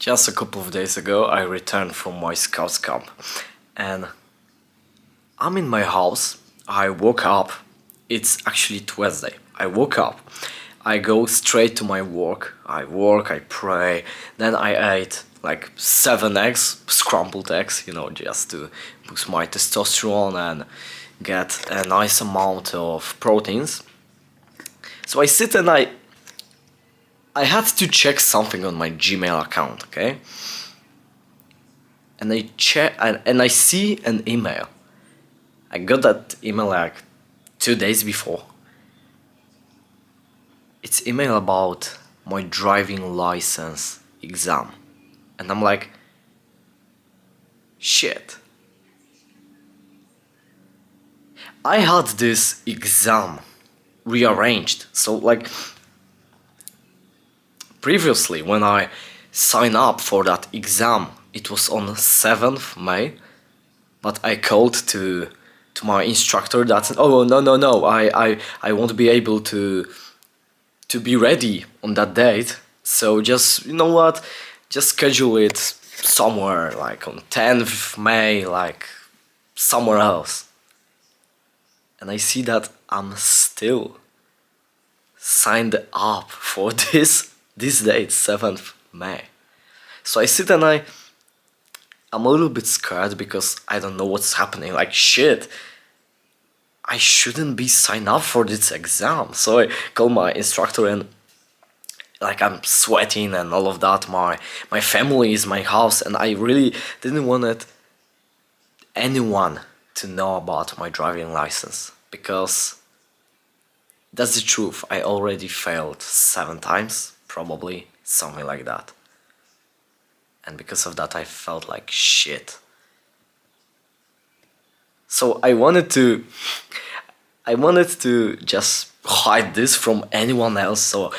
Just a couple of days ago, I returned from my Scouts camp and I'm in my house. I woke up. It's actually Tuesday. I woke up. I go straight to my work. I pray. Then I ate like 7 eggs, scrambled eggs, just to boost my testosterone and get a nice amount of proteins. So I sit and I had to check something on my Gmail account, okay? And I check and I see an email. I got that email like 2 days before. It's email about my driving license exam. And I'm like, shit. I had this exam rearranged. So like previously when I signed up for that exam, it was on 7th May, but I called to my instructor that said, oh no, I won't be able to be ready on that date. So just just schedule it somewhere like on 10th May, like somewhere else. And I see that I'm still signed up for this date, 7th May. So I sit and I'm a little bit scared because I don't know what's happening. Like shit, I shouldn't be signed up for this exam. So I call my instructor and like I'm sweating and all of that. My family is my house and I really didn't want anyone to know about my driving license because that's the truth. I already failed 7 times, probably something like that. And because of that I felt like shit. So I wanted to just hide this from anyone else. So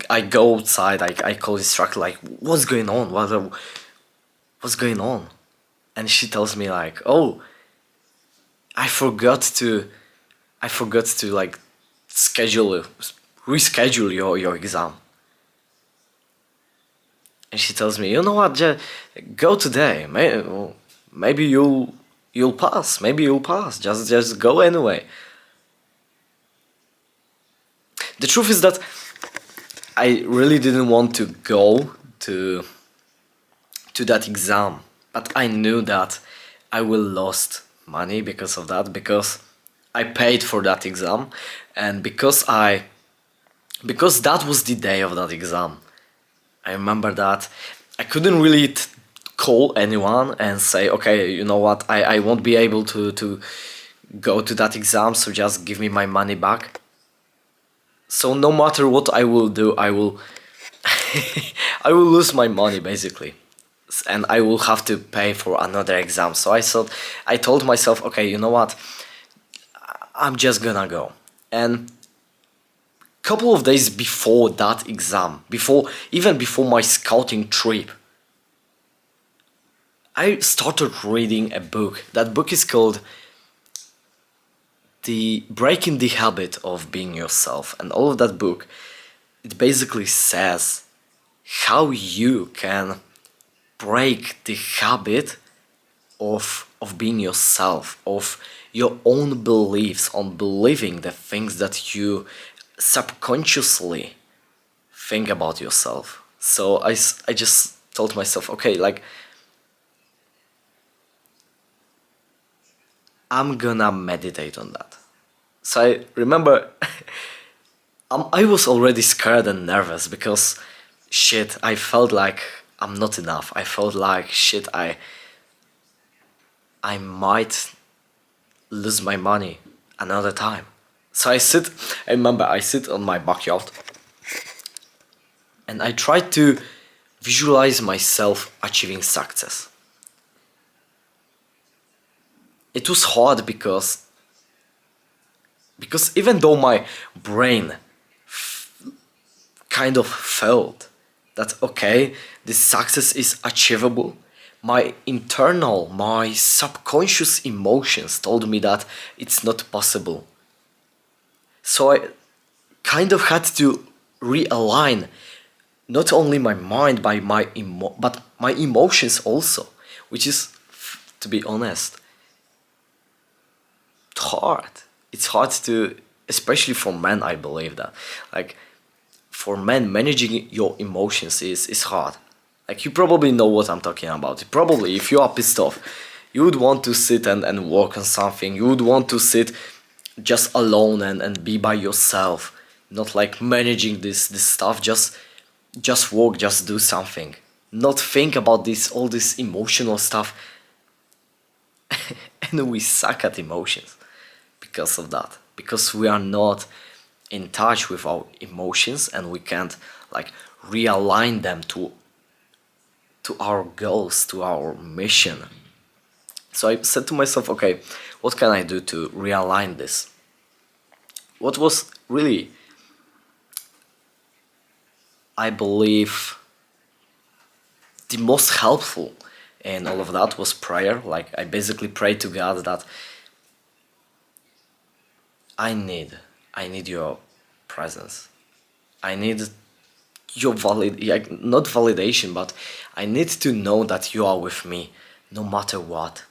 I go outside. I call the instructor like, what's going on? What's going on? And she tells me like, oh, I forgot to like reschedule your exam. And she tells me, you know what, go today. Maybe you'll pass. Maybe you'll pass. Just go anyway. The truth is that I really didn't want to go to that exam, but I knew that I will lost money because of that, because I paid for that exam, and because that was the day of that exam. I remember that I couldn't really call anyone and say, okay, you know what, I won't be able to go to that exam, so just give me my money back. So no matter what I will do, I will I will lose my money basically, and I will have to pay for another exam. So I told myself, okay, you know what, I'm just gonna go. And couple of days before that exam, even before my scouting trip, I started reading a book. That book is called The Breaking the Habit of Being Yourself. And all of that book, it basically says how you can break the habit of being yourself, of your own beliefs, on believing the things that you subconsciously think about yourself. So I just told myself, okay, like I'm gonna meditate on that. So I remember I was already scared and nervous because shit, I felt like I'm not enough. I felt like shit, I might lose my money another time. So I remember I sit on my backyard and I try to visualize myself achieving success. It was hard because even though my brain kind of felt that okay, this success is achievable, my subconscious emotions told me that it's not possible. So I kind of had to realign not only my mind, by but my emotions also, which is, to be honest, hard. It's hard to, especially for men. I believe that, like, for men, managing your emotions is hard. Like, you probably know what I'm talking about. Probably, if you are pissed off, you would want to sit and work on something. You would want to sit just alone and be by yourself, not like managing this stuff. Just work, just do something, not think about this all this emotional stuff. And we suck at emotions because of that, because we are not in touch with our emotions, and we can't, like, realign them to our goals, to our mission. So I said to myself, okay, what can I do to realign this? What was really, I believe, the most helpful in all of that was prayer. Like, I basically prayed to God that I need your presence. I need your like, not validation, but I need to know that you are with me no matter what.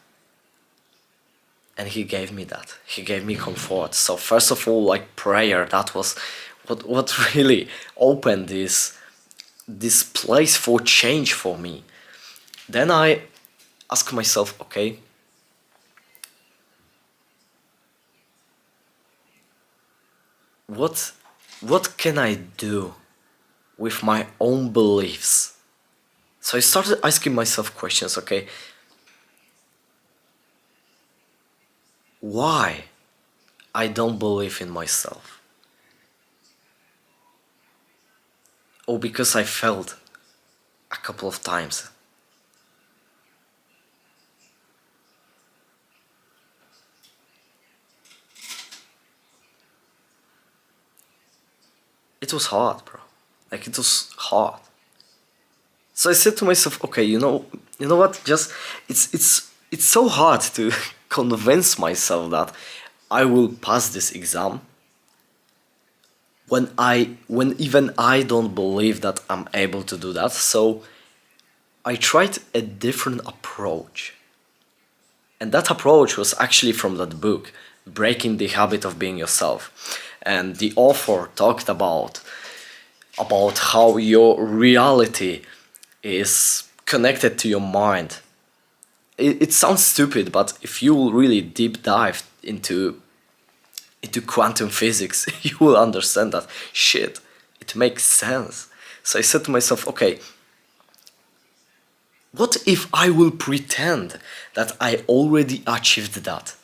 And he gave me that. He gave me comfort. So first of all, like, prayer, that was what really opened this place for change for me. Then I ask myself, okay, what can I do with my own beliefs? So I started asking myself questions, okay, why I don't believe in myself? Or because I failed a couple of times. It was hard, bro. Like, it was hard. So I said to myself, okay, you know what? Just it's so hard to convince myself that I will pass this exam when even I don't believe that I'm able to do that. So I tried a different approach. And that approach was actually from that book, Breaking the Habit of Being Yourself. And the author talked about how your reality is connected to your mind. It sounds stupid, but if you will really deep dive into quantum physics, you will understand that shit. It makes sense. So I said to myself, okay, what if I will pretend that I already achieved that?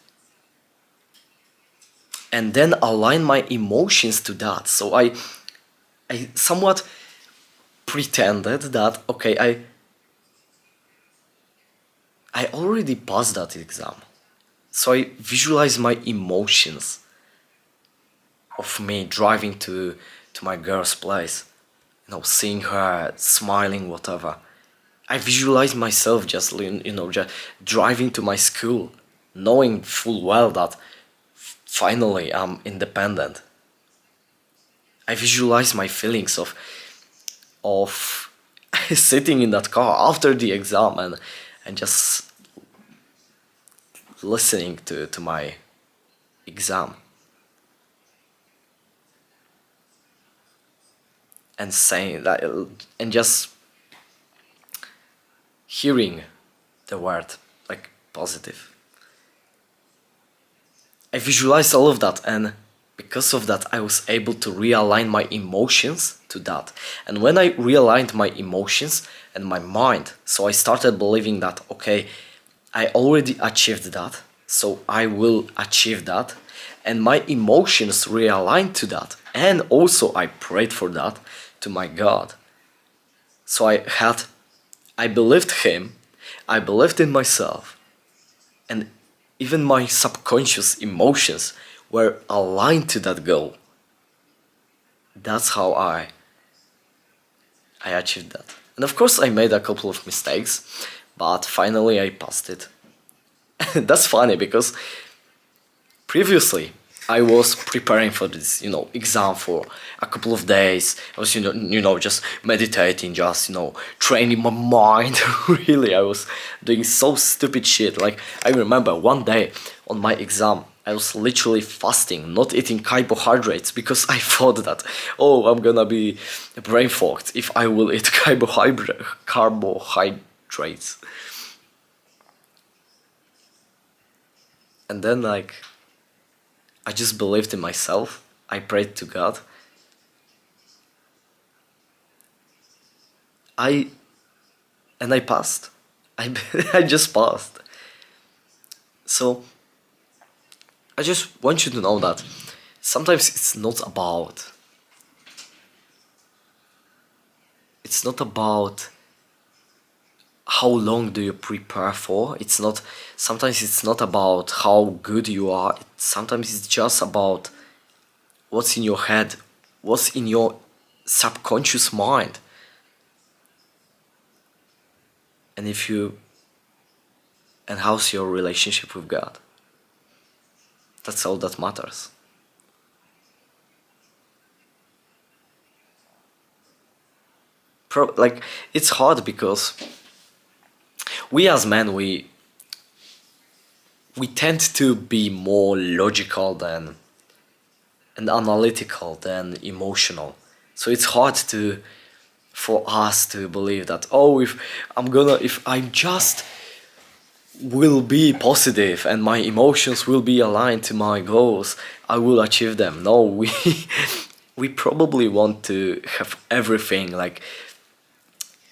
And then align my emotions to that. So I somewhat pretended that, okay, I already passed that exam. So I visualized my emotions of me driving to my girl's place, seeing her smiling, whatever. I visualized myself just driving to my school, knowing full well that finally I'm independent. I visualized my feelings of sitting in that car after the exam and just listening to my exam and saying that, and just hearing the word, like, positive. I visualized all of that, and because of that I was able to realign my emotions to that. And when I realigned my emotions and my mind, so I started believing that, okay, I already achieved that, so I will achieve that, and my emotions realigned to that, and also I prayed for that to my God. So I believed him, I believed in myself, and even my subconscious emotions were aligned to that goal. That's how I achieved that. And of course I made a couple of mistakes, but finally I passed it. That's funny because previously I was preparing for this, exam for a couple of days. I was, just meditating, just, training my mind. Really, I was doing so stupid shit. Like, I remember one day on my exam, I was literally fasting, not eating carbohydrates, because I thought that, oh, I'm gonna be brain fogged if I will eat carbohydrates. And then, like, I just believed in myself. I prayed to God. I passed. I I just passed. So I just want you to know that sometimes it's not about how long do you prepare for. Sometimes it's not about how good you are. Sometimes it's just about what's in your head, what's in your subconscious mind. And how's your relationship with God. That's all that matters. Like, it's hard because we as men, we tend to be more logical than and analytical than emotional. So it's hard for us to believe that, oh, if I just will be positive and my emotions will be aligned to my goals, I will achieve them. No, we probably want to have everything. Like,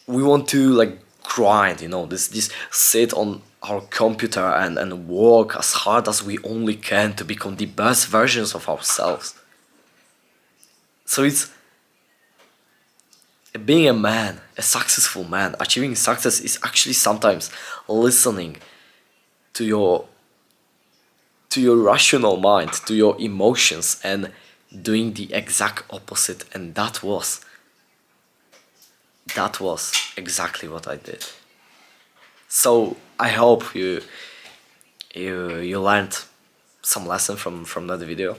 we want to, like, grind, this sit on our computer and work as hard as we only can to become the best versions of ourselves. So it's being a man, a successful man, achieving success is actually sometimes listening to your rational mind, to your emotions, and doing the exact opposite. And that was exactly what I did. So I hope you learned some lesson from that video.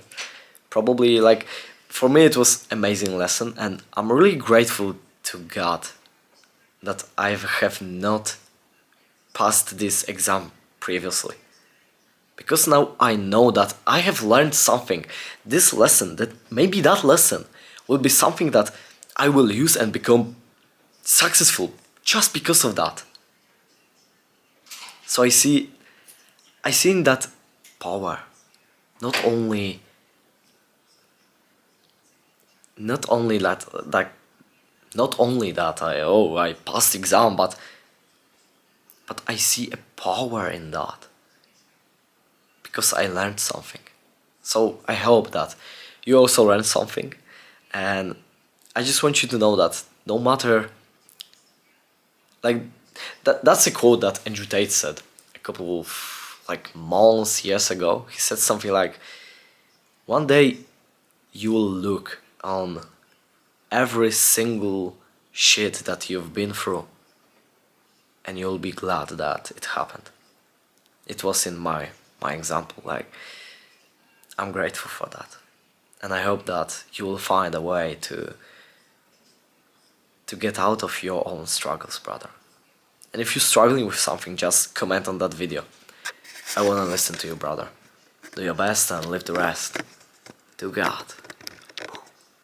Probably, like, for me it was amazing lesson, and I'm really grateful to God that I have not passed this exam previously. Because now I know that I have learned something. This lesson, that lesson will be something that I will use and become successful just because of that. So I see in that power, not only that I passed exam, but I see a power in that because I learned something. So I hope that you also learned something, and I just want you to know that no matter, like, that's a quote that Andrew Tate said a couple of, like, months, years ago. He said something like, one day you will look on every single shit that you've been through and you'll be glad that it happened. It was in my example. Like, I'm grateful for that, and I hope that you will find a way to get out of your own struggles, brother. And if you're struggling with something, just comment on that video. I wanna listen to you, brother. Do your best and leave the rest to God.